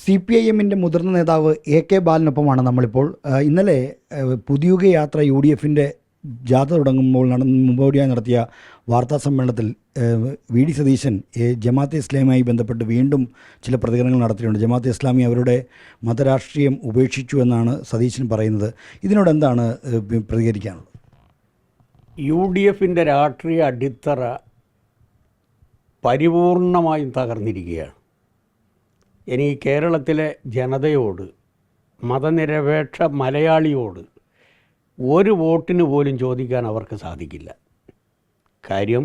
CPIM-ന്റെ മുതിർന്ന നേതാവ് AK ബാലനൊപ്പമാണ് നമ്മളിപ്പോൾ. ഇന്നലെ പുതിയുഗ യാത്ര UDF-ന്റെ ജാഥ തുടങ്ങുമ്പോൾ മുമ്പോടിയായി നടത്തിയ വാർത്താ സമ്മേളനത്തിൽ VD സതീശൻ ജമാഅത്തെ ഇസ്ലാമിയുമായി ബന്ധപ്പെട്ട് വീണ്ടും ചില പ്രതികരണങ്ങൾ നടത്തിയിട്ടുണ്ട്. ജമാഅത്തെ ഇസ്ലാമി അവരുടെ മതരാഷ്ട്രീയം ഉപേക്ഷിച്ചു എന്നാണ് സതീശൻ പറയുന്നത്. ഇതിനോട് എന്താണ് പ്രതികരിക്കാനുള്ളത്? UDF-ന്റെ രാഷ്ട്രീയ അടിത്തറ പരിപൂർണമായും തകർന്നിരിക്കുകയാണ്. ഇനി കേരളത്തിലെ ജനതയോട്, മതനിരപേക്ഷ മലയാളിയോട് ഒരു വോട്ടിന് പോലും ചോദിക്കാൻ അവർക്ക് സാധിക്കില്ല. കാര്യം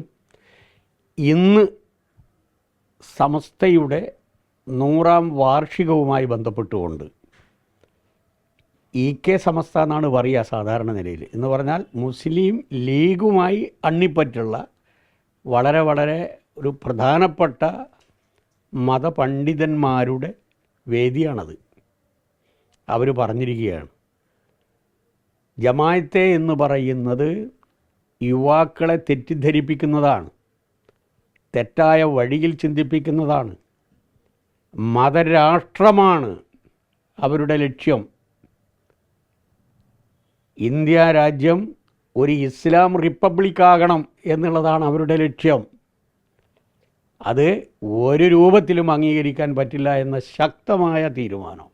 ഇന്ന് സമസ്തയുടെ 100ാം വാർഷികവുമായി ബന്ധപ്പെട്ടുകൊണ്ട് EK സമസ്ത എന്നാണ് പറയുക സാധാരണ നിലയിൽ. എന്ന് പറഞ്ഞാൽ മുസ്ലിം ലീഗുമായി അണ്ണിപ്പറ്റുള്ള വളരെ ഒരു പ്രധാനപ്പെട്ട മതപണ്ഡിതന്മാരുടെ വേദിയാണത്. അവർ പറഞ്ഞിരിക്കുകയാണ്, ജമാഅത്തെ എന്ന് പറയുന്നത് യുവാക്കളെ തെറ്റിദ്ധരിപ്പിക്കുന്നതാണ്, തെറ്റായ വഴിയിൽ ചിന്തിപ്പിക്കുന്നതാണ്, മതരാഷ്ട്രമാണ് അവരുടെ ലക്ഷ്യം. ഇന്ത്യ രാജ്യം ഒരു ഇസ്ലാം റിപ്പബ്ലിക്കാകണം എന്നുള്ളതാണ് അവരുടെ ലക്ഷ്യം. അത് ഒരു രൂപത്തിലും അംഗീകരിക്കാൻ പറ്റില്ല എന്ന ശക്തമായ തീരുമാനം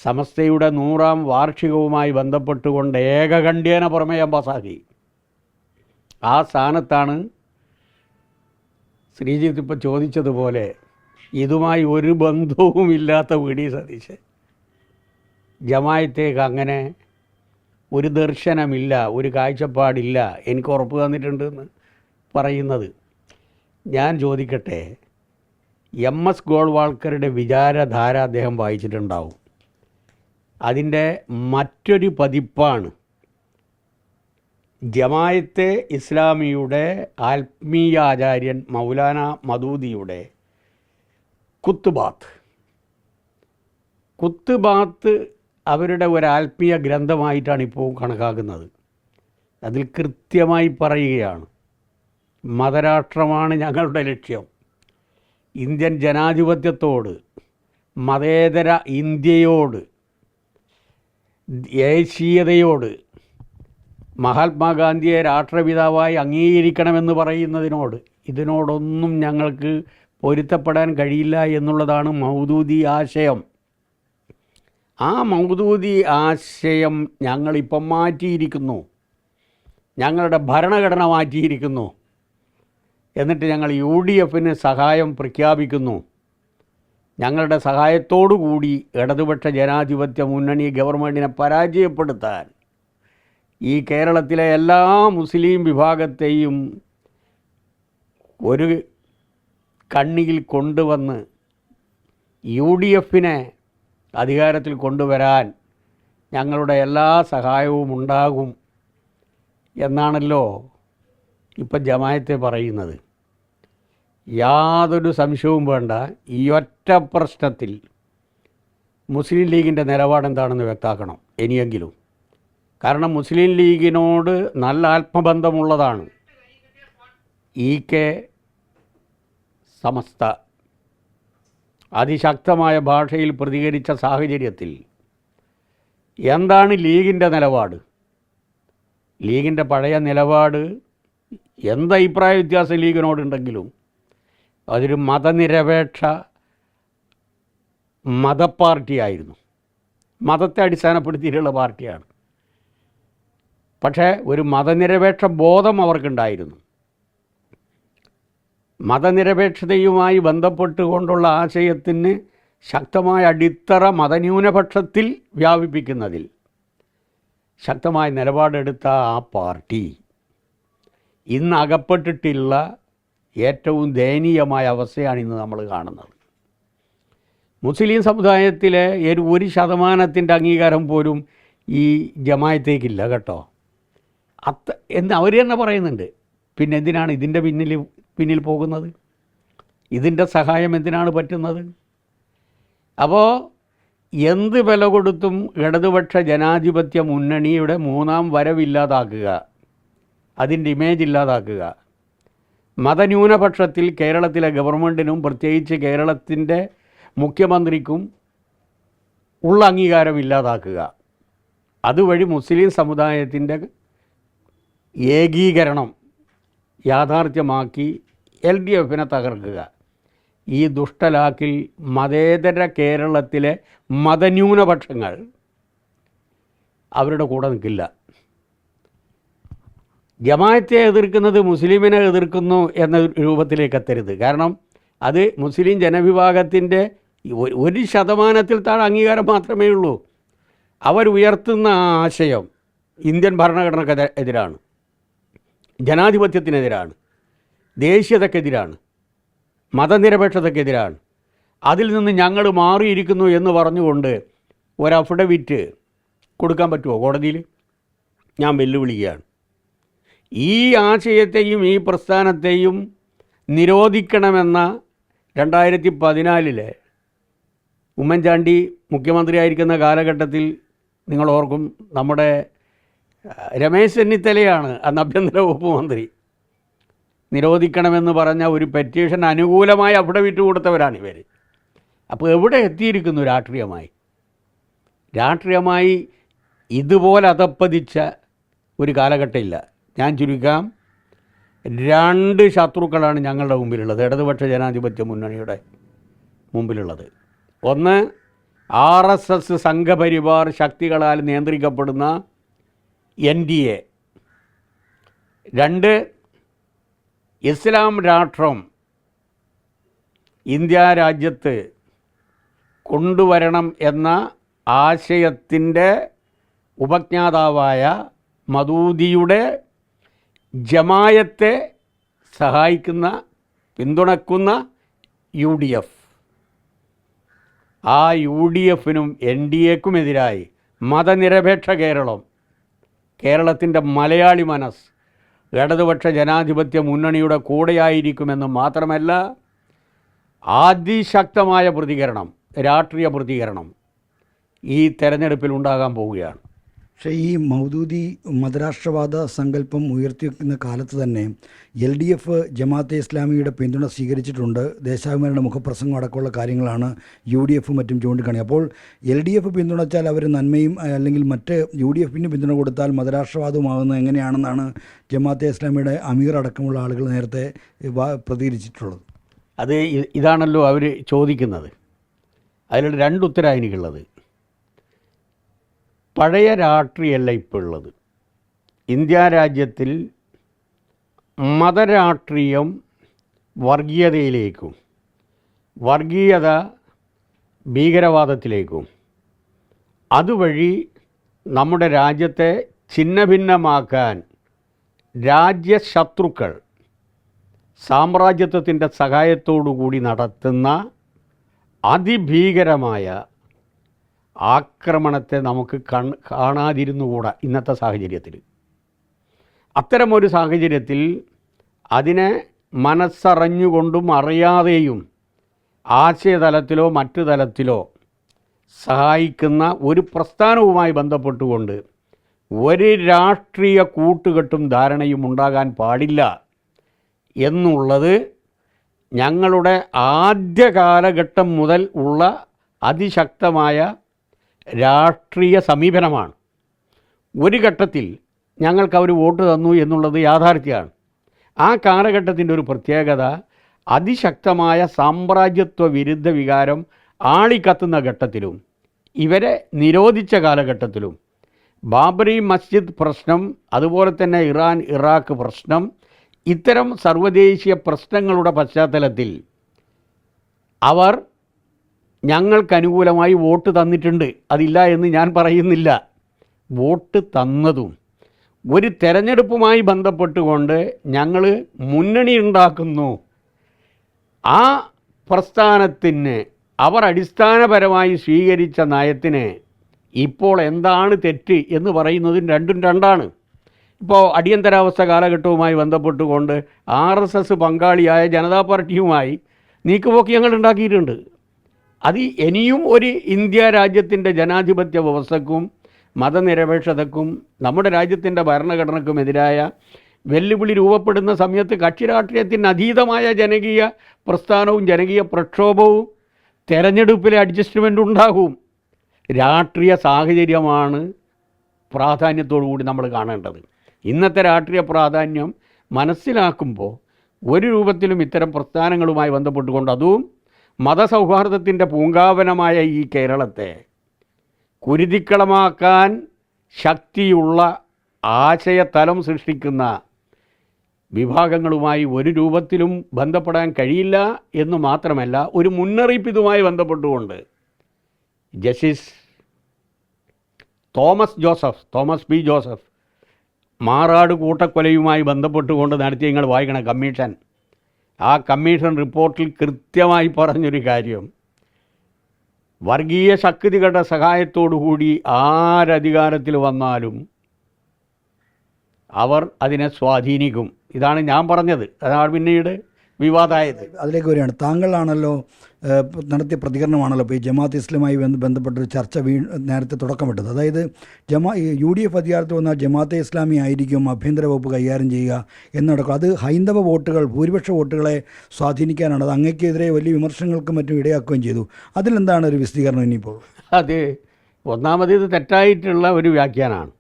സമസ്തയുടെ 100ാം വാർഷികവുമായി ബന്ധപ്പെട്ടുകൊണ്ട് ഏകകണ്ഠ്യേന പ്രമേയം പാസാക്കി. ആ സ്ഥാനത്താണ് ശ്രീജിത്ത് ഇപ്പോൾ ചോദിച്ചതുപോലെ ഇതുമായി ഒരു ബന്ധവുമില്ലാത്ത VD സതീശൻ ജമാഅത്തേക്ക് അങ്ങനെ ഒരു ദർശനമില്ല, ഒരു കാഴ്ചപ്പാടില്ല, എനിക്ക് ഉറപ്പ് തന്നിട്ടുണ്ടെന്ന് പറയുന്നത്. ഞാൻ ചോദിക്കട്ടെ, MS ഗോൾവാൾക്കറുടെ വിചാരധാര അദ്ദേഹം വായിച്ചിട്ടുണ്ടാവും. അതിൻ്റെ മറ്റൊരു പതിപ്പാണ് ജമാഅത്തെ ഇസ്ലാമിയുടെ ആത്മീയാചാര്യൻ മൗലാന മദൂദിയുടെ കുത്തുബാത്ത് അവരുടെ ഒരു ആത്മീയ ഗ്രന്ഥമായിട്ടാണ് ഇപ്പോൾ കണക്കാക്കുന്നത്. അതിൽ കൃത്യമായി പറയുകയാണ്, മതരാഷ്ട്രമാണ് ഞങ്ങളുടെ ലക്ഷ്യം. ഇന്ത്യൻ ജനാധിപത്യത്തോട്, മതേതര ഇന്ത്യയോട്, ദേശീയതയോട്, മഹാത്മാഗാന്ധിയെ രാഷ്ട്രപിതാവായി അംഗീകരിക്കണമെന്ന് പറയുന്നതിനോട് ഇതിനോടൊന്നും ഞങ്ങൾക്ക് പൊരുത്തപ്പെടാൻ കഴിയില്ല എന്നുള്ളതാണ് മൗദൂദി ആശയം. ആ മൗദൂദി ആശയം ഞങ്ങളിപ്പം മാറ്റിയിരിക്കുന്നു, ഞങ്ങളുടെ ഭരണഘടന മാറ്റിയിരിക്കുന്നു. എന്നിട്ട് ഞങ്ങൾ UDF-ന് സഹായം പ്രഖ്യാപിക്കുന്നു. ഞങ്ങളുടെ സഹായത്തോടുകൂടി ഇടതുപക്ഷ ജനാധിപത്യ മുന്നണി ഗവൺമെൻറ്റിനെ പരാജയപ്പെടുത്താൻ ഈ കേരളത്തിലെ എല്ലാ മുസ്ലിം വിഭാഗത്തെയും ഒരു കണ്ണിയിൽ കൊണ്ടുവന്ന് UDF-നെ അധികാരത്തിൽ കൊണ്ടുവരാൻ ഞങ്ങളുടെ എല്ലാ സഹായവും ഉണ്ടാകും എന്നാണല്ലോ ഇപ്പം ജമാഅത്തെ പറയുന്നത്. യാതൊരു സംശയവും വേണ്ട, ഈ ഒറ്റ പ്രശ്നത്തിൽ മുസ്ലിം ലീഗിൻ്റെ നിലപാടെന്താണെന്ന് വ്യക്തമാക്കണം ഇനിയെങ്കിലും. കാരണം മുസ്ലിം ലീഗിനോട് നല്ല ആത്മബന്ധമുള്ളതാണ് EK സമസ്ത. അതിശക്തമായ ഭാഷയിൽ പ്രതികരിച്ച സാഹചര്യത്തിൽ എന്താണ് ലീഗിൻ്റെ നിലപാട്? ലീഗിൻ്റെ പഴയ നിലപാട് എന്തഭിപ്രായ വ്യത്യാസം ലീഗിനോടുണ്ടെങ്കിലും അതൊരു മതനിരപേക്ഷ മതപ്പാർട്ടിയായിരുന്നു, മതത്തെ അടിസ്ഥാനപ്പെടുത്തിയിട്ടുള്ള പാർട്ടിയാണ്. പക്ഷേ ഒരു മതനിരപേക്ഷ ബോധം അവർക്കുണ്ടായിരുന്നു. മതനിരപേക്ഷതയുമായി ബന്ധപ്പെട്ടുകൊണ്ടുള്ള ആശയത്തിന് ശക്തമായ അടിത്തറ മതന്യൂനപക്ഷത്തിൽ വ്യാപിപ്പിക്കുന്നതിൽ ശക്തമായ നിലപാടെടുത്ത ആ പാർട്ടി ഇന്ന് അകപ്പെട്ടിട്ടുള്ള ഏറ്റവും ദയനീയമായ അവസ്ഥയാണ് ഇന്ന് നമ്മൾ കാണുന്നത്. മുസ്ലിം സമുദായത്തിലെ 1% അംഗീകാരം പോലും ഈ ജമാഅത്തേക്കില്ല കേട്ടോ. എന്ന് അവർ തന്നെ പറയുന്നുണ്ട്. പിന്നെ എന്തിനാണ് ഇതിൻ്റെ പിന്നിൽ പോകുന്നത്? ഇതിൻ്റെ സഹായം എന്തിനാണ് പറ്റുന്നത്? അപ്പോൾ എന്ത് വില കൊടുത്തും ഇടതുപക്ഷ ജനാധിപത്യ മുന്നണിയുടെ 3ാം വരവില്ലാതാക്കുക, അതിൻ്റെ ഇമേജ് ഇല്ലാതാക്കുക, മതന്യൂനപക്ഷത്തിൽ കേരളത്തിലെ ഗവൺമെൻറ്റിനും പ്രത്യേകിച്ച് കേരളത്തിൻ്റെ മുഖ്യമന്ത്രിക്കും ഉള്ള അംഗീകാരം ഇല്ലാതാക്കുക, അതുവഴി മുസ്ലിം സമുദായത്തിൻ്റെ ഏകീകരണം യാഥാർത്ഥ്യമാക്കി LDFനെ തകർക്കുക. ഈ ദുഷ്ടലാക്കിൽ മതേതര കേരളത്തിലെ മതന്യൂനപക്ഷങ്ങൾ അവരുടെ കൂടെ നിൽക്കില്ല. ജമാഅത്തെ എതിർക്കുന്നത് മുസ്ലിമിനെ എതിർക്കുന്നു എന്ന രൂപത്തിലേക്ക് എത്തരുത്. കാരണം അത് മുസ്ലിം ജനവിഭാഗത്തിൻ്റെ 1% താഴെ അംഗീകാരം മാത്രമേ ഉള്ളൂ. അവരുയർത്തുന്ന ആ ആശയം ഇന്ത്യൻ ഭരണഘടനയ്ക്ക് എതിരാണ്, ജനാധിപത്യത്തിനെതിരാണ്, ദേശീയതക്കെതിരാണ്, മതനിരപേക്ഷതക്കെതിരാണ്. അതിൽ നിന്ന് ഞങ്ങൾ മാറിയിരിക്കുന്നു എന്ന് പറഞ്ഞുകൊണ്ട് ഒരു അഫിഡവിറ്റ് കൊടുക്കാൻ പറ്റുമോ കോടതിയിൽ? ഞാൻ വെല്ലുവിളിക്കുകയാണ്. ഈ ആശയത്തെയും ഈ പ്രസ്ഥാനത്തെയും നിരോധിക്കണമെന്ന 2014 ഉമ്മൻചാണ്ടി മുഖ്യമന്ത്രിയായിരിക്കുന്ന കാലഘട്ടത്തിൽ നിങ്ങൾ ഓർക്കും, നമ്മുടെ രമേശ് ചെന്നിത്തലയാണ് അന്ന് ആഭ്യന്തര വകുപ്പ് മന്ത്രി. നിരോധിക്കണമെന്ന് പറഞ്ഞ ഒരു പെറ്റീഷൻ അനുകൂലമായി അഫിഡവിറ്റ് കൊടുത്തവരാണ് ഇവർ. അപ്പോൾ എവിടെ എത്തിയിരിക്കുന്നു രാഷ്ട്രീയമായി ഇതുപോലെ അധപ്പതിച്ച ഒരു കാലഘട്ടമില്ല. ഞാൻ ചുരുക്കാം, 2 ശത്രുക്കളാണ് ഞങ്ങളുടെ മുമ്പിലുള്ളത്, ഇടതുപക്ഷ ജനാധിപത്യ മുന്നണിയുടെ മുമ്പിലുള്ളത്. ഒന്ന്, RSS സംഘപരിവാർ ശക്തികളാൽ നിയന്ത്രിക്കപ്പെടുന്ന NDA. 2, ഇസ്ലാം രാഷ്ട്രം ഇന്ത്യ രാജ്യത്ത് കൊണ്ടുവരണം എന്ന ആശയത്തിൻ്റെ ഉപജ്ഞാതാവായ മദൂദിയുടെ ജമായത്തെ സഹായിക്കുന്ന, പിന്തുണക്കുന്ന UDF. ആ UDFനും NDAക്കുമെതിരായി മതനിരപേക്ഷ കേരളത്തിൻ്റെ മലയാളി മനസ്സ് ഇടതുപക്ഷ ജനാധിപത്യ മുന്നണിയുടെ കൂടെയായിരിക്കുമെന്ന് മാത്രമല്ല, അതിശക്തമായ പ്രതികരണം, രാഷ്ട്രീയ പ്രതികരണം ഈ തെരഞ്ഞെടുപ്പിൽ ഉണ്ടാകാൻ പോവുകയാണ്. പക്ഷേ ഈ മൗദൂദി മതരാഷ്ട്രവാദ സങ്കല്പം ഉയർത്തിവെക്കുന്ന കാലത്ത് തന്നെ LDF ജമാഅത്തെ ഇസ്ലാമിയുടെ പിന്തുണ സ്വീകരിച്ചിട്ടുണ്ട്. ദേശാഭിമാനിയുടെ മുഖപ്രസംഗം അടക്കമുള്ള കാര്യങ്ങളാണ് UDF മറ്റും ചൂണ്ടിക്കാണി. അപ്പോൾ LDF പിന്തുണച്ചാൽ അവർ നന്മയും, അല്ലെങ്കിൽ മറ്റ് UDFന് പിന്തുണ കൊടുത്താൽ മതരാഷ്ട്രവാദവുമാകുന്നത് എങ്ങനെയാണെന്നാണ് ജമാഅത്തെ ഇസ്ലാമിയുടെ അമീർ അടക്കമുള്ള ആളുകൾ നേരത്തെ പ്രതികരിച്ചിട്ടുള്ളത്. അത് ഇതാണല്ലോ അവർ ചോദിക്കുന്നത്. അതിലുള്ള 2 ഉത്തരമാണ് എനിക്കുള്ളത്. പഴയ രാഷ്ട്രീയമല്ല ഇപ്പോൾ ഉള്ളത്. ഇന്ത്യ രാജ്യത്തിൽ മതരാഷ്ട്രീയം വർഗീയതയിലേക്കും വർഗീയത ഭീകരവാദത്തിലേക്കും അതുവഴി നമ്മുടെ രാജ്യത്തെ ഛിന്നഭിന്നമാക്കാൻ രാജ്യശത്രുക്കൾ സാമ്രാജ്യത്വത്തിൻ്റെ സഹായത്തോടുകൂടി നടത്തുന്ന അതിഭീകരമായ ആക്രമണത്തെ നമുക്ക് കാണാതിരുന്നുകൂടാ ഇന്നത്തെ സാഹചര്യത്തിൽ. അത്തരമൊരു സാഹചര്യത്തിൽ അതിനെ മനസ്സറിഞ്ഞുകൊണ്ടും അറിയാതെയും ആശയതലത്തിലോ മറ്റു തലത്തിലോ സഹായിക്കുന്ന ഒരു പ്രസ്ഥാനവുമായി ബന്ധപ്പെട്ടുകൊണ്ട് ഒരു രാഷ്ട്രീയ കൂട്ടുകെട്ടും ധാരണയും ഉണ്ടാകാൻ പാടില്ല എന്നുള്ളത് ഞങ്ങളുടെ ആദ്യ കാലഘട്ടം മുതൽ ഉള്ള അതിശക്തമായ രാഷ്ട്രീയ സമീപനമാണ്. ഒരു ഘട്ടത്തിൽ ഞങ്ങൾക്ക് അവർ വോട്ട് തന്നു എന്നുള്ളത് യാഥാർത്ഥ്യമാണ്. ആ കാലഘട്ടത്തിൻ്റെ ഒരു പ്രത്യേകത അതിശക്തമായ സാമ്രാജ്യത്വ വിരുദ്ധ വികാരം ആളിക്കത്തുന്ന ഘട്ടത്തിലും ഇവരെ നിരോധിച്ച കാലഘട്ടത്തിലും ബാബറി മസ്ജിദ് പ്രശ്നം, അതുപോലെ തന്നെ ഇറാൻ ഇറാഖ് പ്രശ്നം, ഇത്തരം സർവ്വദേശീയ പ്രശ്നങ്ങളുടെ പശ്ചാത്തലത്തിൽ അവർ ഞങ്ങൾക്കനുകൂലമായി വോട്ട് തന്നിട്ടുണ്ട്. അതില്ല എന്ന് ഞാൻ പറയുന്നില്ല. വോട്ട് തന്നതും ഒരു തെരഞ്ഞെടുപ്പുമായി ബന്ധപ്പെട്ടുകൊണ്ട് ഞങ്ങൾ മുന്നണി ഉണ്ടാക്കുന്നു, ആ പ്രസ്ഥാനത്തിന് അവർ അടിസ്ഥാനപരമായി സ്വീകരിച്ച നയത്തിന് ഇപ്പോൾ എന്താണ് തെറ്റ് എന്ന് പറയുന്നതും രണ്ടും രണ്ടാണ്. ഇപ്പോൾ അടിയന്തരാവസ്ഥ കാലഘട്ടവുമായി ബന്ധപ്പെട്ടുകൊണ്ട് RSS പങ്കാളിയായ ജനതാ പാർട്ടിയുമായി നീക്കുപോക്ക് ഞങ്ങൾ ഉണ്ടാക്കിയിട്ടുണ്ട്. അത് ഇനിയും ഒരു ഇന്ത്യ രാജ്യത്തിൻ്റെ ജനാധിപത്യ വ്യവസ്ഥക്കും മതനിരപേക്ഷതക്കും നമ്മുടെ രാജ്യത്തിൻ്റെ ഭരണഘടനയ്ക്കുമെതിരായ വെല്ലുവിളി രൂപപ്പെടുന്ന സമയത്ത് കക്ഷി രാഷ്ട്രീയത്തിന് അതീതമായ ജനകീയ പ്രസ്ഥാനവും ജനകീയ പ്രക്ഷോഭവും തെരഞ്ഞെടുപ്പിലെ അഡ്ജസ്റ്റ്മെൻ്റ് ഉണ്ടാകും. രാഷ്ട്രീയ സാഹചര്യമാണ് പ്രാധാന്യത്തോടു കൂടി നമ്മൾ കാണേണ്ടത്. ഇന്നത്തെ രാഷ്ട്രീയ പ്രാധാന്യം മനസ്സിലാക്കുമ്പോൾ ഒരു രൂപത്തിലും ഇത്തരം പ്രസ്ഥാനങ്ങളുമായി ബന്ധപ്പെട്ടുകൊണ്ട്, അതും മതസൗഹാർദ്ദത്തിൻ്റെ പൂങ്കാവനമായ ഈ കേരളത്തെ കുരുതിക്കളമാക്കാൻ ശക്തിയുള്ള ആശയതലം സൃഷ്ടിക്കുന്ന വിഭാഗങ്ങളുമായി ഒരു രൂപത്തിലും ബന്ധപ്പെടാൻ കഴിയില്ല എന്ന് മാത്രമല്ല, ഒരു മുന്നറിയിപ്പ് ഇതുമായി ബന്ധപ്പെട്ടുകൊണ്ട് ജസ്റ്റിസ് തോമസ് പി ജോസഫ് മാറാട് കൂട്ടക്കൊലയുമായി ബന്ധപ്പെട്ടുകൊണ്ട് നടത്തിയ, നിങ്ങൾ വായിക്കണം, കമ്മീഷൻ. ആ കമ്മീഷൻ റിപ്പോർട്ടിൽ കൃത്യമായി പറഞ്ഞൊരു കാര്യം, വർഗീയ ശക്തികളുടെ സഹായത്തോടു കൂടി ആരധികാരത്തിൽ വന്നാലും അവർ അതിനെ സ്വാധീനിക്കും. ഇതാണ് ഞാൻ പറഞ്ഞത്. അതാണ് പിന്നീട് വിവാദമായത്. അതിലേക്ക് വരികയാണ്. താങ്കളാണല്ലോ നടത്തിയ പ്രതികരണമാണല്ലോ ഇപ്പോൾ ഈ ജമാഅത്ത് ഇസ്ലാമായി ബന്ധപ്പെട്ടൊരു ചർച്ച നേരത്തെ തുടക്കമിട്ടത്. അതായത് UDF അധികാരത്തിൽ വന്നാൽ ജമാഅത്തെ ഇസ്ലാമി ആയിരിക്കും ആഭ്യന്തര വകുപ്പ് കൈകാര്യം ചെയ്യുക എന്നടക്കം. അത് ഹൈന്ദവ വോട്ടുകൾ, ഭൂരിപക്ഷ വോട്ടുകളെ സ്വാധീനിക്കാനാണ്. അത് അങ്ങേക്കെതിരെ വലിയ വിമർശനങ്ങൾക്കും മറ്റും ഇടയാക്കുകയും ചെയ്തു. അതിലെന്താണ് ഒരു വിശദീകരണം ഇനിയിപ്പോൾ? അത് ഒന്നാമത് ഇത് തെറ്റായിട്ടുള്ള ഒരു വ്യാഖ്യാനമാണ്.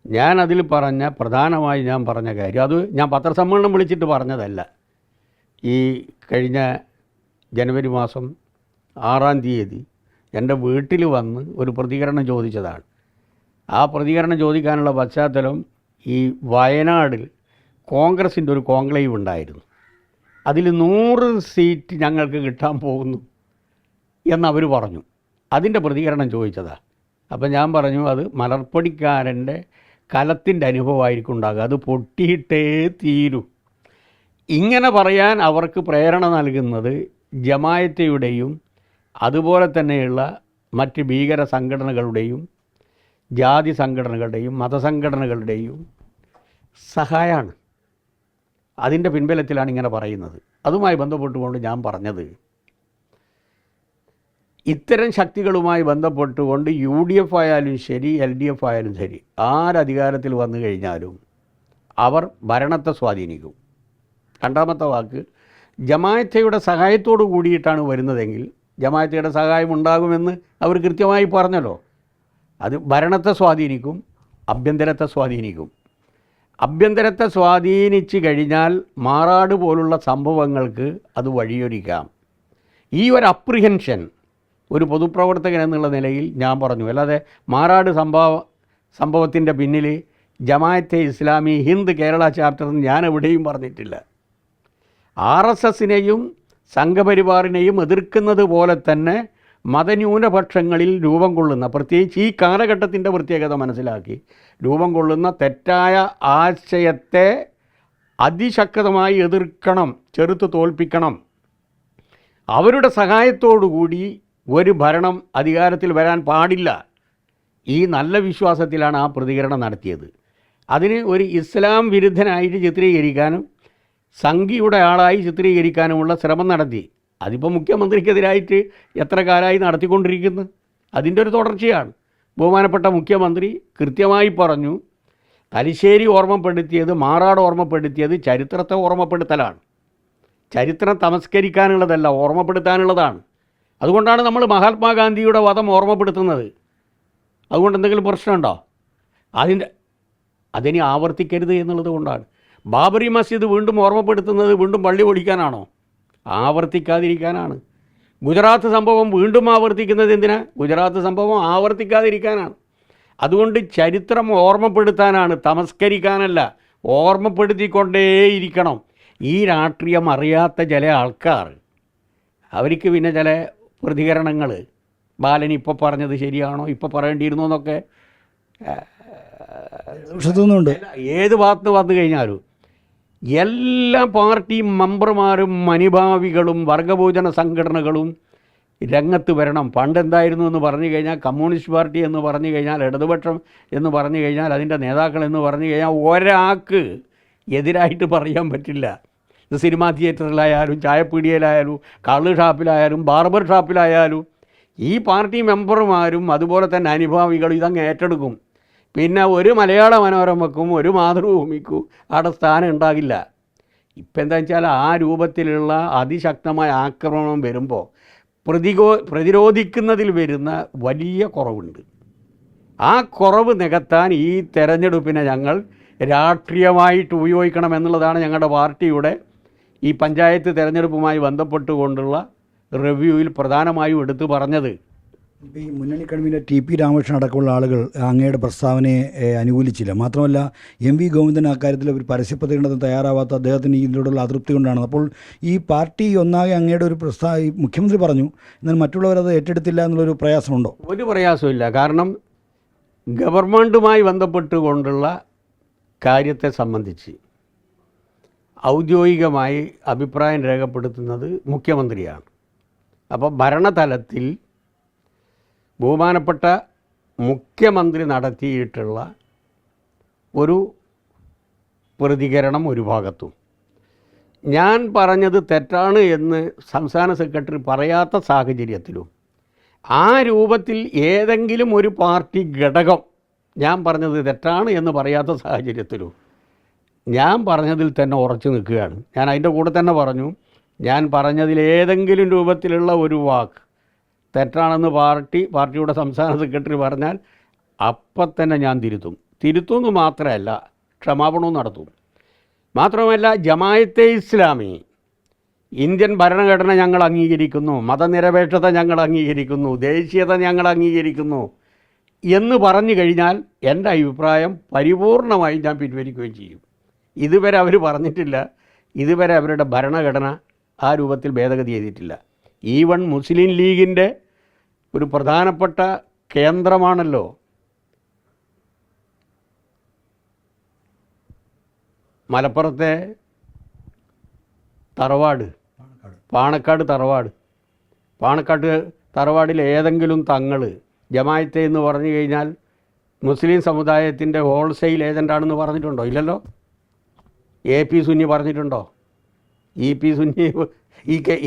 ഞാൻ അതിൽ പ്രധാനമായി ഞാൻ പറഞ്ഞ കാര്യം, അത് ഞാൻ പത്രസമ്മേളനം വിളിച്ചിട്ട് പറഞ്ഞതല്ല. ഈ കഴിഞ്ഞ ജനുവരി മാസം 6-ാം തീയതി എൻ്റെ വീട്ടിൽ വന്ന് ഒരു പ്രതികരണം ചോദിച്ചതാണ്. ആ പ്രതികരണം ചോദിക്കാനുള്ള പശ്ചാത്തലം, ഈ വയനാടിൽ കോൺഗ്രസിൻ്റെ ഒരു കോൺക്ലേവ് ഉണ്ടായിരുന്നു. അതിൽ 100 സീറ്റ് ഞങ്ങൾക്ക് കിട്ടാൻ പോകുന്നു എന്നവർ പറഞ്ഞു. അതിൻ്റെ പ്രതികരണം ചോദിച്ചതാണ്. അപ്പം ഞാൻ പറഞ്ഞു, അത് മലർപ്പൊടിക്കാരൻ്റെ കലത്തിൻ്റെ അനുഭവമായിരിക്കും ഉണ്ടാകുക, അത് പൊട്ടിയിട്ടേ തീരൂ. ഇങ്ങനെ പറയാൻ അവർക്ക് പ്രേരണ നൽകുന്നത് ജമായത്തയുടെയും അതുപോലെ തന്നെയുള്ള മറ്റ് ഭീകര സംഘടനകളുടെയും ജാതി സംഘടനകളുടെയും മതസംഘടനകളുടെയും സഹായമാണ്. അതിൻ്റെ പിൻബലത്തിലാണ് ഇങ്ങനെ പറയുന്നത്. അതുമായി ബന്ധപ്പെട്ടുകൊണ്ട് ഞാൻ പറഞ്ഞത്, ഇത്തരം ശക്തികളുമായി ബന്ധപ്പെട്ടുകൊണ്ട് UDF ആയാലും ശരി, LDF ആയാലും ശരി, ആരധികാരത്തിൽ വന്നു കഴിഞ്ഞാലും അവർ ഭരണത്തെ സ്വാധീനിക്കും. രണ്ടാമത്തെ വാക്ക്, ജമാഅത്തയുടെ സഹായത്തോടു കൂടിയിട്ടാണ് വരുന്നതെങ്കിൽ ജമാഅത്തയുടെ സഹായം ഉണ്ടാകുമെന്ന് അവർ കൃത്യമായി പറഞ്ഞല്ലോ. അത് ഭരണത്തെ സ്വാധീനിക്കും, ആഭ്യന്തരത്തെ സ്വാധീനിക്കും. ആഭ്യന്തരത്തെ സ്വാധീനിച്ച് കഴിഞ്ഞാൽ മാറാട് പോലുള്ള സംഭവങ്ങൾക്ക് അത് വഴിയൊരുക്കാം. ഈ ഒരു അപ്രിഹെൻഷൻ ഒരു പൊതുപ്രവർത്തകൻ എന്നുള്ള നിലയിൽ ഞാൻ പറഞ്ഞു. അല്ലാതെ മാറാട് സംഭവത്തിൻ്റെ പിന്നിൽ ജമാഅത്തെ ഇസ്ലാമി ഹിന്ദ് കേരള ചാപ്റ്റർ ഞാൻ എവിടെയും പറഞ്ഞിട്ടില്ല. RSSനെയും സംഘപരിവാറിനെയും എതിർക്കുന്നത് പോലെ തന്നെ മതന്യൂനപക്ഷങ്ങളിൽ രൂപം കൊള്ളുന്ന, പ്രത്യേകിച്ച് ഈ കാലഘട്ടത്തിൻ്റെ പ്രത്യേകത മനസ്സിലാക്കി രൂപം കൊള്ളുന്ന തെറ്റായ ആശയത്തെ അതിശക്തമായി എതിർക്കണം, ചെറുത്ത് തോൽപ്പിക്കണം. അവരുടെ സഹായത്തോടുകൂടി ഒരു ഭരണം അധികാരത്തിൽ വരാൻ പാടില്ല. ഈ നല്ല വിശ്വാസത്തിലാണ് ആ പ്രതികരണം നടത്തിയത്. അതിന് ഒരു ഇസ്ലാം വിരുദ്ധനായിട്ട് ചിത്രീകരിക്കാനും സംഘിയുടെ ആളായി ചിത്രീകരിക്കാനുമുള്ള ശ്രമം നടത്തി. അതിപ്പോൾ മുഖ്യമന്ത്രിക്കെതിരായിട്ട് എത്ര കാലമായി നടത്തിക്കൊണ്ടിരിക്കുന്നു. അതിൻ്റെ ഒരു തുടർച്ചയാണ്. ബഹുമാനപ്പെട്ട മുഖ്യമന്ത്രി കൃത്യമായി പറഞ്ഞു, തലശ്ശേരി ഓർമ്മപ്പെടുത്തിയത്, മാറാട് ഓർമ്മപ്പെടുത്തിയത് ചരിത്രത്തെ ഓർമ്മപ്പെടുത്തലാണ്. ചരിത്രം തമസ്കരിക്കാനുള്ളതല്ല, ഓർമ്മപ്പെടുത്താനുള്ളതാണ്. അതുകൊണ്ടാണ് നമ്മൾ മഹാത്മാഗാന്ധിയുടെ വധം ഓർമ്മപ്പെടുത്തുന്നത്. അതുകൊണ്ട് എന്തെങ്കിലും പ്രശ്നമുണ്ടോ? അതിനെ ആവർത്തിക്കരുത് എന്നുള്ളത് കൊണ്ടാണ്. ബാബറി മസ്ജിദ് വീണ്ടും ഓർമ്മപ്പെടുത്തുന്നത് വീണ്ടും പള്ളി പൊളിക്കാനാണോ? ആവർത്തിക്കാതിരിക്കാനാണ്. ഗുജറാത്ത് സംഭവം വീണ്ടും ആവർത്തിക്കുന്നത് എന്തിനാ? ഗുജറാത്ത് സംഭവം ആവർത്തിക്കാതിരിക്കാനാണ്. അതുകൊണ്ട് ചരിത്രം ഓർമ്മപ്പെടുത്താനാണ്, തമസ്കരിക്കാനല്ല. ഓർമ്മപ്പെടുത്തിക്കൊണ്ടേയിരിക്കണം. ഈ രാഷ്ട്രീയം അറിയാത്ത ചില ആൾക്കാർ, അവർക്ക് പിന്നെ ചില പ്രതികരണങ്ങൾ, ബാലൻ ഇപ്പോൾ പറഞ്ഞത് ശരിയാണോ, ഇപ്പോൾ പറയേണ്ടിയിരുന്നോ എന്നൊക്കെ ഏത് ഭാഗത്ത് വന്നു കഴിഞ്ഞാലും എല്ലാ പാർട്ടി മെമ്പർമാരും അനുഭാവികളും വർഗഭോജന സംഘടനകളും രംഗത്ത് വരണം. പണ്ടെന്തായിരുന്നു എന്ന് പറഞ്ഞു കഴിഞ്ഞാൽ, കമ്മ്യൂണിസ്റ്റ് പാർട്ടി എന്ന് പറഞ്ഞു കഴിഞ്ഞാൽ, ഇടതുപക്ഷം എന്ന് പറഞ്ഞു കഴിഞ്ഞാൽ, അതിൻ്റെ നേതാക്കൾ എന്ന് പറഞ്ഞു കഴിഞ്ഞാൽ ഒരാൾക്ക് എതിരായിട്ട് പറയാൻ പറ്റില്ല. ഇത് സിനിമാ തിയേറ്ററിലായാലും ചായപ്പീടികയിലായാലും കള്ള് ഷാപ്പിലായാലും ബാർബർ ഷാപ്പിലായാലും ഈ പാർട്ടി മെമ്പർമാരും അതുപോലെ തന്നെ അനുഭാവികളും ഇതങ്ങ് ഏറ്റെടുക്കും. പിന്നെ ഒരു മലയാള മനോരമക്കും ഒരു മാതൃഭൂമിക്കും അവിടെ സ്ഥാനം ഉണ്ടാകില്ല. ഇപ്പം എന്താ വെച്ചാൽ ആ രൂപത്തിലുള്ള അതിശക്തമായ ആക്രമണം വരുമ്പോൾ പ്രതിരോധിക്കുന്നതിൽ വരുന്ന വലിയ കുറവുണ്ട്. ആ കുറവ് നികത്താൻ ഈ തെരഞ്ഞെടുപ്പിനെ ഞങ്ങൾ രാഷ്ട്രീയമായിട്ട് ഉപയോഗിക്കണമെന്നുള്ളതാണ് ഞങ്ങളുടെ പാർട്ടിയുടെ ഈ പഞ്ചായത്ത് തെരഞ്ഞെടുപ്പുമായി ബന്ധപ്പെട്ടുകൊണ്ടുള്ള റിവ്യൂവിൽ പ്രധാനമായും എടുത്തു പറഞ്ഞത്. ഈ മുന്നണി കൺവീനർ TP രാമകൃഷ്ണൻ അടക്കമുള്ള ആളുകൾ അങ്ങയുടെ പ്രസ്താവനയെ അനുകൂലിച്ചില്ല. മാത്രമല്ല MV ഗോവിന്ദൻ അക്കാര്യത്തിൽ ഒരു പരസ്യപ്രതികരണത്തിന് തയ്യാറാവാത്ത അദ്ദേഹത്തിന് ഇതിനോടുള്ള അതൃപ്തി കൊണ്ടാണ്. അപ്പോൾ ഈ പാർട്ടി ഒന്നാകെ അങ്ങയുടെ ഒരു മുഖ്യമന്ത്രി പറഞ്ഞു, എന്നാൽ മറ്റുള്ളവരത് ഏറ്റെടുത്തില്ല എന്നുള്ളൊരു പ്രയാസമുണ്ടോ? ഒരു പ്രയാസമില്ല. കാരണം ഗവൺമെൻറ്റുമായി ബന്ധപ്പെട്ടുകൊണ്ടുള്ള കാര്യത്തെ സംബന്ധിച്ച് ഔദ്യോഗികമായി അഭിപ്രായം രേഖപ്പെടുത്തുന്നത് മുഖ്യമന്ത്രിയാണ്. അപ്പോൾ ഭരണതലത്തിൽ ബഹുമാനപ്പെട്ട മുഖ്യമന്ത്രി നടത്തിയിട്ടുള്ള ഒരു പ്രതികരണം ഒരു ഭാഗത്തും, ഞാൻ പറഞ്ഞത് തെറ്റാണ് എന്ന് സംസ്ഥാന സെക്രട്ടറി പറയാത്ത സാഹചര്യത്തിലും, ആ രൂപത്തിൽ ഏതെങ്കിലും ഒരു പാർട്ടി ഘടകം ഞാൻ പറഞ്ഞത് തെറ്റാണ് എന്ന് പറയാത്ത സാഹചര്യത്തിലും ഞാൻ പറഞ്ഞതിൽ തന്നെ ഉറച്ചു നിൽക്കുകയാണ്. ഞാൻ അതിൻ്റെ കൂടെ തന്നെ പറഞ്ഞു, ഞാൻ പറഞ്ഞതിൽ ഏതെങ്കിലും രൂപത്തിലുള്ള ഒരു വാക്ക് തെറ്റാണെന്ന് പാർട്ടിയുടെ സംസ്ഥാന സെക്രട്ടറി പറഞ്ഞാൽ അപ്പം തന്നെ ഞാൻ തിരുത്തുമെന്ന് മാത്രമല്ല, ക്ഷമാപണവും നടത്തും. മാത്രമല്ല, ജമാഅത്തെ ഇസ്ലാമി ഇന്ത്യൻ ഭരണഘടന ഞങ്ങൾ അംഗീകരിക്കുന്നു, മതനിരപേക്ഷത ഞങ്ങൾ അംഗീകരിക്കുന്നു, ദേശീയത ഞങ്ങൾ അംഗീകരിക്കുന്നു എന്ന് പറഞ്ഞു കഴിഞ്ഞാൽ എൻ്റെ അഭിപ്രായം പരിപൂർണമായി ഞാൻ പിൻവലിക്കുകയും ചെയ്യും. ഇതുവരെ അവർ പറഞ്ഞിട്ടില്ല, ഇതുവരെ അവരുടെ ഭരണഘടന ആ രൂപത്തിൽ ഭേദഗതി ചെയ്തിട്ടില്ല. ഈവൻ മുസ്ലിം ലീഗിൻ്റെ ഒരു പ്രധാനപ്പെട്ട കേന്ദ്രമാണല്ലോ മലപ്പുറത്തെ തറവാട്, പാണക്കാട് തറവാടിൽ ഏതെങ്കിലും തങ്ങൾ ജമാഅത്തെ എന്ന് പറഞ്ഞു കഴിഞ്ഞാൽ മുസ്ലിം സമുദായത്തിൻ്റെ ഹോൾസെയിൽ ഏജൻ്റാണെന്ന് പറഞ്ഞിട്ടുണ്ടോ? ഇല്ലല്ലോ. AP സുന്നി പറഞ്ഞിട്ടുണ്ടോ? EP സുന്നി,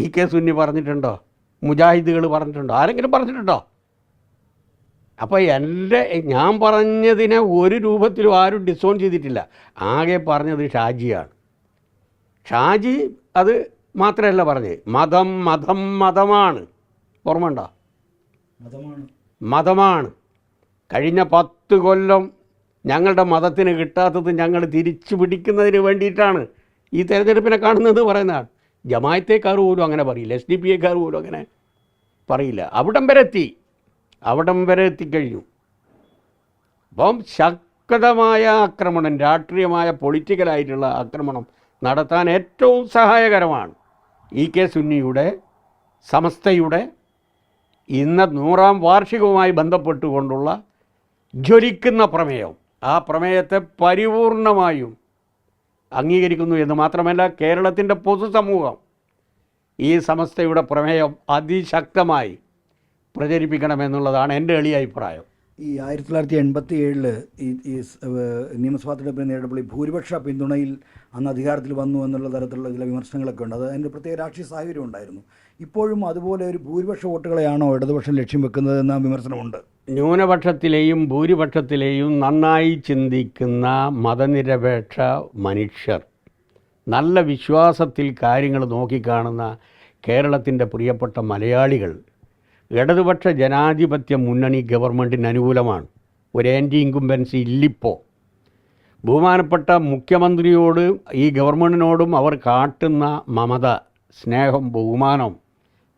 EK സുന്നി പറഞ്ഞിട്ടുണ്ടോ? മുജാഹിദുകൾ പറഞ്ഞിട്ടുണ്ടോ? ആരെങ്കിലും പറഞ്ഞിട്ടുണ്ടോ? അപ്പോൾ ഞാൻ പറഞ്ഞതിനെ ഒരു രൂപത്തിലും ആരും ഡിസോൺ ചെയ്തിട്ടില്ല. ആകെ പറഞ്ഞത് ഷാജിയാണ്. ഷാജി അത് മാത്രമല്ല പറഞ്ഞത്, മതമാണ്. ഓർമ്മയുണ്ടോ? മതമാണ്. കഴിഞ്ഞ 10 കൊല്ലം ഞങ്ങളുടെ മതത്തിന് കിട്ടാത്തത് ഞങ്ങൾ തിരിച്ചു പിടിക്കുന്നതിന് വേണ്ടിയിട്ടാണ് ഈ തെരഞ്ഞെടുപ്പിനെ കാണുന്നത് പറയുന്നതാണ്. ജമാഅത്തേക്കാർ പോലും അങ്ങനെ പറയില്ല, SDPക്കാർ പോലും അങ്ങനെ പറയില്ല. അവിടം വരെ എത്തിക്കഴിഞ്ഞു. അപ്പം ശക്തമായ ആക്രമണം, രാഷ്ട്രീയമായ പൊളിറ്റിക്കലായിട്ടുള്ള ആക്രമണം നടത്താൻ ഏറ്റവും സഹായകരമാണ് EK സുന്നിയുടെ സമസ്തയുടെ ഇന്ന് 100ാം വാർഷികവുമായി ബന്ധപ്പെട്ടുകൊണ്ടുള്ള ജ്വലിക്കുന്ന പ്രമേയം. ആ പ്രമേയത്തെ പരിപൂർണമായും അംഗീകരിക്കുന്നു എന്ന് മാത്രമല്ല, കേരളത്തിൻ്റെ പൊതുസമൂഹം ഈ സമസ്തയുടെ പ്രമേയം അതിശക്തമായി പ്രചരിപ്പിക്കണമെന്നുള്ളതാണ് എൻ്റെ എളിയ അഭിപ്രായം. ഈ 1987 ഈ നിയമസഭാ തെരഞ്ഞെടുപ്പിനെ നേരിട്ടപ്പോൾ ഈ ഭൂരിപക്ഷ പിന്തുണയിൽ അന്ന് അധികാരത്തിൽ വന്നു എന്നുള്ള തരത്തിലുള്ള ചില വിമർശനങ്ങളൊക്കെ ഉണ്ട്. അത് അതിൻ്റെ പ്രത്യേക രാഷ്ട്രീയ സാഹചര്യം ഉണ്ടായിരുന്നു. ഇപ്പോഴും അതുപോലെ ഒരു ഭൂരിപക്ഷ വോട്ടുകളെയാണോ ഇടതുപക്ഷം ലക്ഷ്യം വെക്കുന്നത് എന്ന വിമർശനമുണ്ട്. ന്യൂനപക്ഷത്തിലെയും ഭൂരിപക്ഷത്തിലെയും നന്നായി ചിന്തിക്കുന്ന മതനിരപേക്ഷ മനുഷ്യർ, നല്ല വിശ്വാസത്തിൽ കാര്യങ്ങൾ നോക്കിക്കാണുന്ന കേരളത്തിൻ്റെ പ്രിയപ്പെട്ട മലയാളികൾ ഇടതുപക്ഷ ജനാധിപത്യ മുന്നണി ഗവൺമെൻറ്റിന് അനുകൂലമാണ്. ഒരു ആൻറ്റി ഇൻകുംബൻസി ഇല്ലിപ്പോൾ. ബഹുമാനപ്പെട്ട മുഖ്യമന്ത്രിയോട് ഈ ഗവൺമെൻറ്റിനോടും അവർ കാട്ടുന്ന മമത, സ്നേഹം, ബഹുമാനം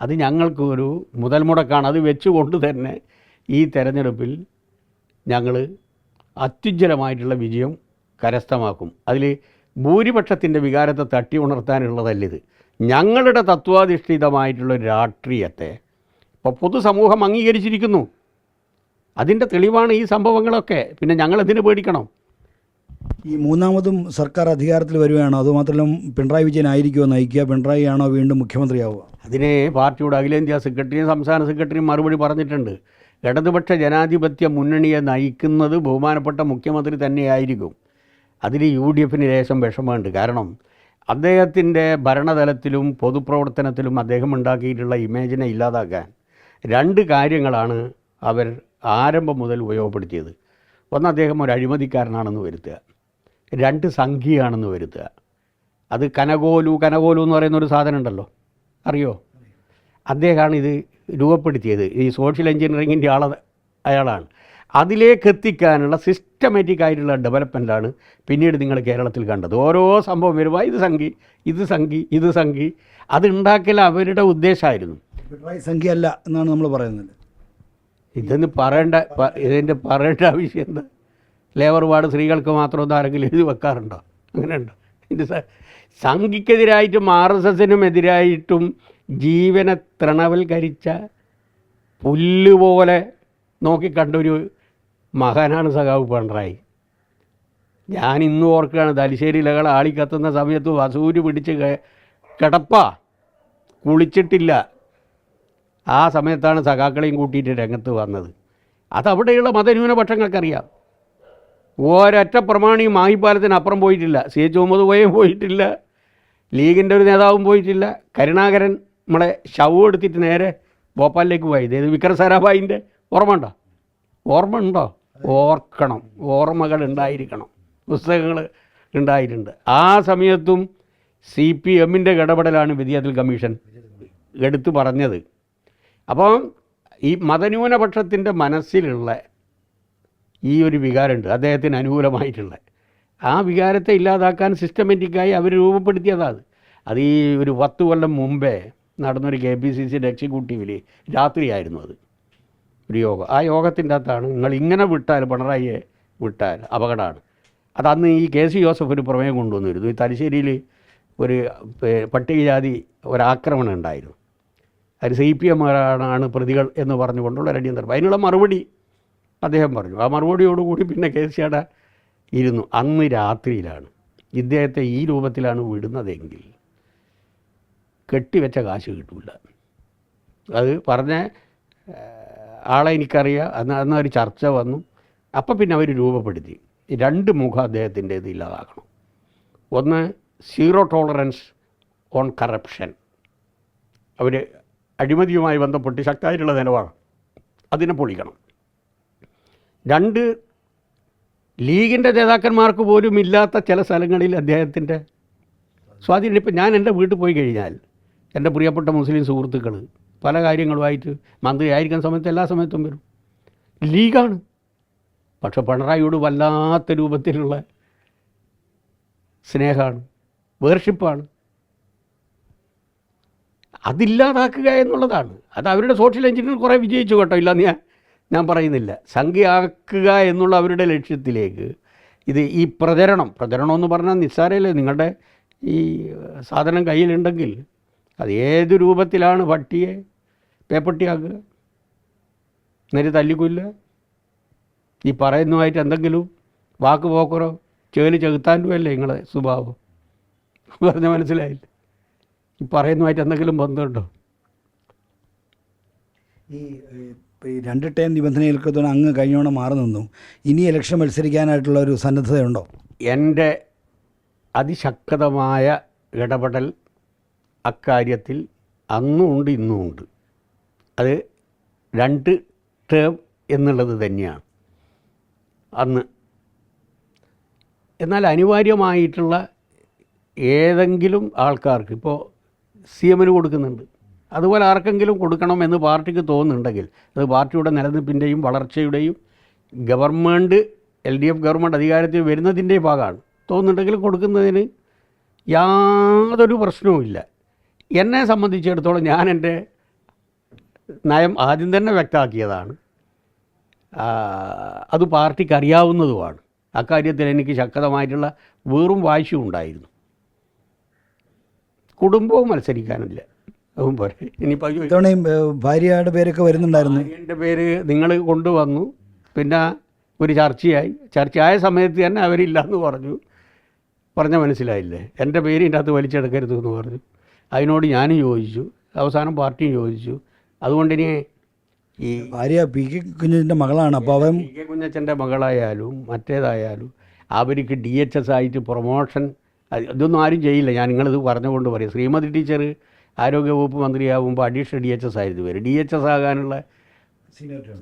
അത് ഞങ്ങൾക്ക് ഒരു മുതൽ മുടക്കാണ്. അത് വെച്ചുകൊണ്ട് തന്നെ ഈ തെരഞ്ഞെടുപ്പിൽ ഞങ്ങൾ അത്യുജ്വലമായിട്ടുള്ള വിജയം കരസ്ഥമാക്കും. അതിൽ ഭൂരിപക്ഷത്തിൻ്റെ വികാരത്തെ തട്ടി ഉണർത്താനുള്ളതല്ലിത്. ഞങ്ങളുടെ തത്വാധിഷ്ഠിതമായിട്ടുള്ള രാഷ്ട്രീയത്തെ ഇപ്പോൾ പൊതുസമൂഹം അംഗീകരിച്ചിരിക്കുന്നു. അതിൻ്റെ തെളിവാണ് ഈ സംഭവങ്ങളൊക്കെ. പിന്നെ ഞങ്ങളെന്തിനു പേടിക്കണം? ഈ മൂന്നാമതും സർക്കാർ അധികാരത്തിൽ വരികയാണോ? അതുമാത്രമല്ല, പിണറായി വിജയനായിരിക്കുമോ നയിക്കുക? പിണറായി ആണോ വീണ്ടും മുഖ്യമന്ത്രിയാവുക? അതിനെ പാർട്ടിയുടെ അഖിലേന്ത്യാ സെക്രട്ടറിയും സംസ്ഥാന സെക്രട്ടറിയും മറുപടി പറഞ്ഞിട്ടുണ്ട്. ഇടതുപക്ഷ ജനാധിപത്യ മുന്നണിയെ നയിക്കുന്നത് ബഹുമാനപ്പെട്ട മുഖ്യമന്ത്രി തന്നെയായിരിക്കും. അതിൽ UDFന് ലേശം വിഷമമുണ്ട്. കാരണം അദ്ദേഹത്തിൻ്റെ ഭരണതലത്തിലും പൊതുപ്രവർത്തനത്തിലും അദ്ദേഹം ഉണ്ടാക്കിയിട്ടുള്ള ഇമേജിനെ ഇല്ലാതാക്കാൻ 2 കാര്യങ്ങളാണ് അവർ ആരംഭം മുതൽ ഉപയോഗപ്പെടുത്തിയത്. ഒന്ന്, അദ്ദേഹം ഒരു അഴിമതിക്കാരനാണെന്ന് വരുത്തുക. 2, സംഘിയാണെന്ന് വരുത്തുക. അത് കനകോലു എന്ന് പറയുന്നൊരു സാധനം ഉണ്ടല്ലോ, അറിയോ? അദ്ദേഹമാണ് ഇത് രൂപപ്പെടുത്തിയത് ഈ സോഷ്യൽ എഞ്ചിനീയറിങ്ങിൻ്റെ അയാളാണ്. അതിലേക്ക് എത്തിക്കാനുള്ള സിസ്റ്റമാറ്റിക് ആയിട്ടുള്ള ഡെവലപ്മെൻറ്റാണ് പിന്നീട് നിങ്ങൾ കേരളത്തിൽ കണ്ടത്. ഓരോ സംഭവം വരുമ്പോൾ ഇത് സംഘി അത് ഉണ്ടാക്കൽ അവരുടെ ഉദ്ദേശമായിരുന്നു. സംഖ്യ അല്ല എന്നാണ് നമ്മൾ പറയുന്നത്. ഇതിൻ്റെ പറയേണ്ട ആവശ്യം എന്താ? ലേബർ വാർഡ് സ്ത്രീകൾക്ക് മാത്രം ഒന്ന് ആരെങ്കിലും എഴുതി വെക്കാറുണ്ടോ? അങ്ങനെയുണ്ടോ? ഇത് സംഘിക്കെതിരായിട്ടും RSSനും എതിരായിട്ടും ജീവനെ തൃണവൽക്കരിച്ച പുല്ലുപോലെ നോക്കിക്കണ്ടൊരു മഹാനാണ് സഖാവ് പിണറായി. ഞാൻ ഇന്നും ഓർക്കുകയാണ്, തലശ്ശേരി ലഹള ആളിക്കത്തുന്ന സമയത്ത് വസൂര് പിടിച്ച് കുളിച്ചിട്ടില്ല. ആ സമയത്താണ് സഖാക്കളെയും കൂട്ടിയിട്ട് രംഗത്ത് വന്നത്. അതവിടെയുള്ള മതന്യൂനപക്ഷങ്ങൾക്കറിയാം. ഒരൊറ്റ പ്രമാണിയും മാഹിപ്പാലത്തിന് അപ്പുറം പോയിട്ടില്ല. CH മുഹമ്മദ് കോയയും പോയിട്ടില്ല, ലീഗിൻ്റെ ഒരു നേതാവും പോയിട്ടില്ല. കരുണാകരൻ നമ്മളെ ശവം എടുത്തിട്ട് നേരെ ഭോപ്പാലിലേക്ക് പോയി. ഇത് വിക്രം സാരാഭായിൻ്റെ ഓർമ്മ ഉണ്ടോ? ഓർക്കണം, ഓർമ്മകൾ ഉണ്ടായിരിക്കണം, പുസ്തകങ്ങൾ ഉണ്ടായിട്ടുണ്ട്. ആ സമയത്തും CPMൻ്റെ ഇടപെടലാണ് വിധിയാത്തിൽ കമ്മീഷൻ എടുത്തു പറഞ്ഞത്. അപ്പം ഈ മതന്യൂനപക്ഷത്തിൻ്റെ മനസ്സിലുള്ള ഈ ഒരു വികാരമുണ്ട് അദ്ദേഹത്തിന് അനുകൂലമായിട്ടുള്ള. ആ വികാരത്തെ ഇല്ലാതാക്കാൻ സിസ്റ്റമാറ്റിക്കായി അവർ രൂപപ്പെടുത്തിയതാണ്. അത് ഈ ഒരു 10 കൊല്ലം മുമ്പേ നടന്നൊരു KPCCയുടെ എക്സിക്യൂട്ടീവിൽ രാത്രിയായിരുന്നു അത് ഒരു യോഗം. ആ യോഗത്തിൻ്റെ അകത്താണ് നിങ്ങൾ ഇങ്ങനെ വിട്ടാൽ, പിണറായിയെ വിട്ടാൽ അപകടമാണ്. അതന്ന് ഈ KC ജോസഫ് ഒരു പ്രമേയം കൊണ്ടുവന്നിരുന്നു. ഈ തലശ്ശേരിയിൽ ഒരു പട്ടികജാതി ഒരാക്രമണം ഉണ്ടായിരുന്നു. അത് CPM ആണ് പ്രതികൾ എന്ന് പറഞ്ഞുകൊണ്ടുള്ള അടിയന്തരം. അതിനുള്ള മറുപടി അദ്ദേഹം പറഞ്ഞു. ആ മറുപടിയോടുകൂടി പിന്നെ KCയുടെ ഇരുന്നു. അന്ന് രാത്രിയിലാണ് ഇദ്ദേഹത്തെ ഈ രൂപത്തിലാണ് വിടുന്നതെങ്കിൽ കെട്ടിവെച്ച കാശ് കിട്ടില്ല. അത് പറഞ്ഞ ആളെ എനിക്കറിയാം. അന്നൊരു ചർച്ച വന്നു. അപ്പം പിന്നെ അവർ രൂപപ്പെടുത്തി 2 മുഖം അദ്ദേഹത്തിൻ്റെ ഇത് ഇല്ലാതാക്കണം. ഒന്ന്, 0 ടോളറൻസ് ഓൺ കറപ്ഷൻ. അവർ അഴിമതിയുമായി ബന്ധപ്പെട്ട് ശക്തമായിട്ടുള്ള നിലപാടാണ്, അതിനെ പൊളിക്കണം. 2, ലീഗിൻ്റെ നേതാക്കന്മാർക്ക് പോലും ഇല്ലാത്ത ചില സ്ഥലങ്ങളിൽ അദ്ദേഹത്തിൻ്റെ സ്വാധീനം. ഇപ്പം ഞാൻ എൻ്റെ വീട്ടിൽ പോയി കഴിഞ്ഞാൽ എൻ്റെ പ്രിയപ്പെട്ട മുസ്ലിം സുഹൃത്തുക്കൾ പല കാര്യങ്ങളുമായിട്ട് മന്ത്രി ആയിരിക്കുന്ന സമയത്ത് എല്ലാ സമയത്തും വരും. ലീഗാണ്, പക്ഷെ പിണറായിയോട് വല്ലാത്ത രൂപത്തിലുള്ള സ്നേഹമാണ്, വേർഷിപ്പാണ്. അതില്ലാതാക്കുക എന്നുള്ളതാണ്. അത് അവരുടെ സോഷ്യൽ എഞ്ചിനീയർ കുറേ വിജയിച്ചു കേട്ടോ, ഇല്ലെന്ന് ഞാൻ പറയുന്നില്ല. സംഖ്യയാക്കുക എന്നുള്ള അവരുടെ ലക്ഷ്യത്തിലേക്ക് ഈ പ്രചരണം എന്ന് പറഞ്ഞാൽ നിസ്സാരമല്ലേ. നിങ്ങളുടെ ഈ സാധനം കയ്യിലുണ്ടെങ്കിൽ അത് ഏത് രൂപത്തിലാണ് പട്ടിയെ പേപ്പട്ടിയാക്കുക, നേരെ തല്ലിക്കൊല്ലുക, ഈ പറയുന്നതുമായിട്ട് എന്തെങ്കിലും വാക്ക് പോക്കറോ ചേലി ചെകുത്താനും അല്ലേ നിങ്ങളെ സ്വഭാവം? പറഞ്ഞ മനസ്സിലായില്ല. ഈ പറയുന്നതുമായിട്ട് എന്തെങ്കിലും ബന്ധമുണ്ടോ? ഈ 2 ടേം നിബന്ധനകൾക്ക് അങ്ങ് കഴിഞ്ഞോണം മാറി നിന്നു. ഇനി ഇലക്ഷൻ മത്സരിക്കാനായിട്ടുള്ള ഒരു സന്നദ്ധതയുണ്ടോ? എൻ്റെ അതിശക്തമായ ഇടപെടൽ അക്കാര്യത്തിൽ അന്നും ഉണ്ട്, ഇന്നും ഉണ്ട്. അത് 2 ടേം എന്നുള്ളത് തന്നെയാണ് അന്ന്. എന്നാൽ അനിവാര്യമായിട്ടുള്ള ഏതെങ്കിലും ആൾക്കാർക്ക്, ഇപ്പോൾ CMന് കൊടുക്കുന്നുണ്ട്, അതുപോലെ ആർക്കെങ്കിലും കൊടുക്കണമെന്ന് പാർട്ടിക്ക് തോന്നുന്നുണ്ടെങ്കിൽ അത് പാർട്ടിയുടെ നിലനിൽപ്പിൻ്റെയും വളർച്ചയുടെയും ഗവൺമെൻറ് LDF ഗവൺമെൻറ് അധികാരത്തിൽ വരുന്നതിൻ്റെയും ഭാഗമാണ്. തോന്നുന്നുണ്ടെങ്കിൽ കൊടുക്കുന്നതിന് യാതൊരു പ്രശ്നവുമില്ല. എന്നെ സംബന്ധിച്ചിടത്തോളം ഞാൻ എൻ്റെ നയം ആദ്യം തന്നെ വ്യക്തമാക്കിയതാണ്. അത് പാർട്ടിക്ക് അറിയാവുന്നതുമാണ്. അക്കാര്യത്തിൽ എനിക്ക് ശക്തമായിട്ടുള്ള വെറും വാശിയും ഉണ്ടായിരുന്നു. കുടുംബവും മത്സരിക്കാനില്ല, അതും പോരെ. ഇനിയിപ്പോൾ ഇത്തവണയും ഭാര്യയുടെ പേരൊക്കെ വരുന്നുണ്ടായിരുന്നു. ഭാര്യൻ്റെ പേര് നിങ്ങൾ കൊണ്ടുവന്നു. പിന്നെ ഒരു ചർച്ചയായ സമയത്ത് തന്നെ അവരില്ലയെന്ന് പറഞ്ഞ മനസ്സിലായില്ലേ. എൻ്റെ പേര് ഇതിൻ്റെ അകത്ത് വലിച്ചെടുക്കരുത് എന്ന് പറഞ്ഞു. അതിനോട് ഞാനും യോജിച്ചു, അവസാനം പാർട്ടിയും യോജിച്ചു. അതുകൊണ്ട് ഇനി ഈ ഭാര്യ PK കുഞ്ഞച്ചൻ്റെ മകളാണ്. അപ്പോൾ അവൻ PK കുഞ്ഞച്ചൻ്റെ മകളായാലും മറ്റേതായാലും അവർക്ക് DHS ആയിട്ട് പ്രൊമോഷൻ ഇതൊന്നും ആരും ചെയ്യില്ല. ഞാൻ നിങ്ങളിത് പറഞ്ഞുകൊണ്ട് പറയും. ശ്രീമതി ടീച്ചർ ആരോഗ്യവകുപ്പ് മന്ത്രിയാകുമ്പോൾ അഡീഷണൽ DHS ആയിരുന്നു വരും. DHS ആകാനുള്ള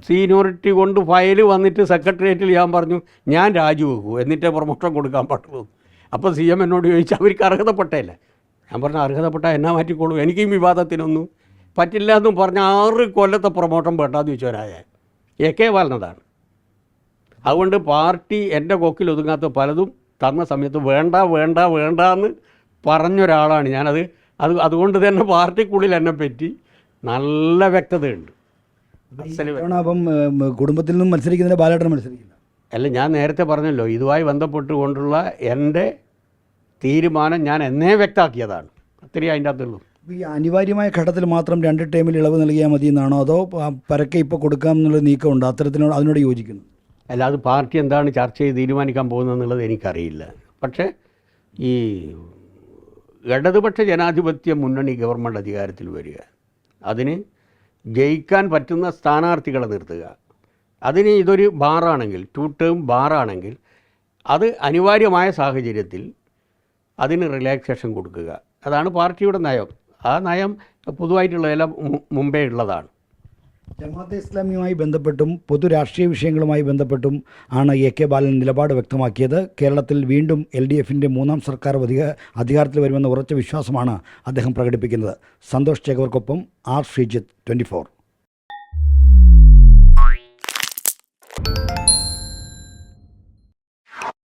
സീനിയോറിറ്റി കൊണ്ട് ഫയൽ വന്നിട്ട് സെക്രട്ടേറിയറ്റിൽ ഞാൻ പറഞ്ഞു ഞാൻ രാജിവെക്കൂ, എന്നിട്ടേ പ്രൊമോഷൻ കൊടുക്കാൻ പറ്റുള്ളൂ. അപ്പോൾ CM എന്നോട് ചോദിച്ചു അവർക്ക് അർഹതപ്പെട്ടല്ലേ. ഞാൻ പറഞ്ഞു അർഹതപ്പെട്ട എന്നാ മാറ്റിക്കോളൂ, എനിക്കും വിവാദത്തിനൊന്നും പറ്റില്ല എന്നും പറഞ്ഞ 6 കൊല്ലത്തെ പ്രൊമോഷൻ വേണ്ടാന്ന് ചോദിച്ചവരായ AK ബാലനതാണ്. അതുകൊണ്ട് പാർട്ടി എൻ്റെ കൊക്കിൽ ഒതുങ്ങാത്ത പലതും തന്ന സമയത്ത് വേണ്ട വേണ്ട വേണ്ട എന്ന് പറഞ്ഞൊരാളാണ് ഞാനത്. അതുകൊണ്ട് തന്നെ പാർട്ടിക്കുള്ളിൽ എന്നെ പറ്റി നല്ല വ്യക്തതയുണ്ട്. അപ്പം കുടുംബത്തിൽ നിന്നും മത്സരിക്കുന്നതിന് ബാലേട്ടൻ മത്സരിക്കില്ല. അല്ല, ഞാൻ നേരത്തെ പറഞ്ഞല്ലോ, ഇതുമായി ബന്ധപ്പെട്ടുകൊണ്ടുള്ള എൻ്റെ തീരുമാനം ഞാൻ എന്നേ വ്യക്തമാക്കിയതാണ്. അത്രയും അതിൻ്റെ അകത്തുള്ളൂ. ഈ അനിവാര്യമായ ഘട്ടത്തിൽ മാത്രം 2 ടേമിൽ ഇളവ് നൽകിയാൽ മതി എന്നാണോ, അതോ പരക്കെ ഇപ്പോൾ കൊടുക്കാം എന്നുള്ള നീക്കമുണ്ട്? അത്തരത്തിനോട് അതിനോട് യോജിക്കുന്നു. അല്ല, അത് പാർട്ടി എന്താണ് ചർച്ച ചെയ്ത് തീരുമാനിക്കാൻ പോകുന്നതെന്നുള്ളത് എനിക്കറിയില്ല. പക്ഷേ ഈ ഇടതുപക്ഷ ജനാധിപത്യ മുന്നണി ഗവൺമെൻറ് അധികാരത്തിൽ വരിക, അതിന് ജയിക്കാൻ പറ്റുന്ന സ്ഥാനാർത്ഥികളെ നിർത്തുക, അതിന് ഇതൊരു ബാറാണെങ്കിൽ 2 ടേം ബാറാണെങ്കിൽ അത് അനിവാര്യമായ സാഹചര്യത്തിൽ അതിന് റിലാക്സേഷൻ കൊടുക്കുക. അതാണ് പാർട്ടിയുടെ നയം. ആ നയം പൊതുവായിട്ടുള്ളതെല്ലാം മുമ്പേ ഉള്ളതാണ്. ജമാഅത്തെ ഇസ്ലാമിയുമായി ബന്ധപ്പെട്ടും പൊതു രാഷ്ട്രീയ വിഷയങ്ങളുമായി ബന്ധപ്പെട്ടും ആണ് AK ബാലൻ നിലപാട് വ്യക്തമാക്കിയത്. കേരളത്തിൽ വീണ്ടും LDFിൻ്റെ 3ാം സർക്കാർ അധികാരത്തിൽ വരുമെന്ന ഉറച്ച വിശ്വാസമാണ് അദ്ദേഹം പ്രകടിപ്പിക്കുന്നത്. സന്തോഷ് ചേകവർക്കൊപ്പം R. ശ്രീജിത്ത്, 24.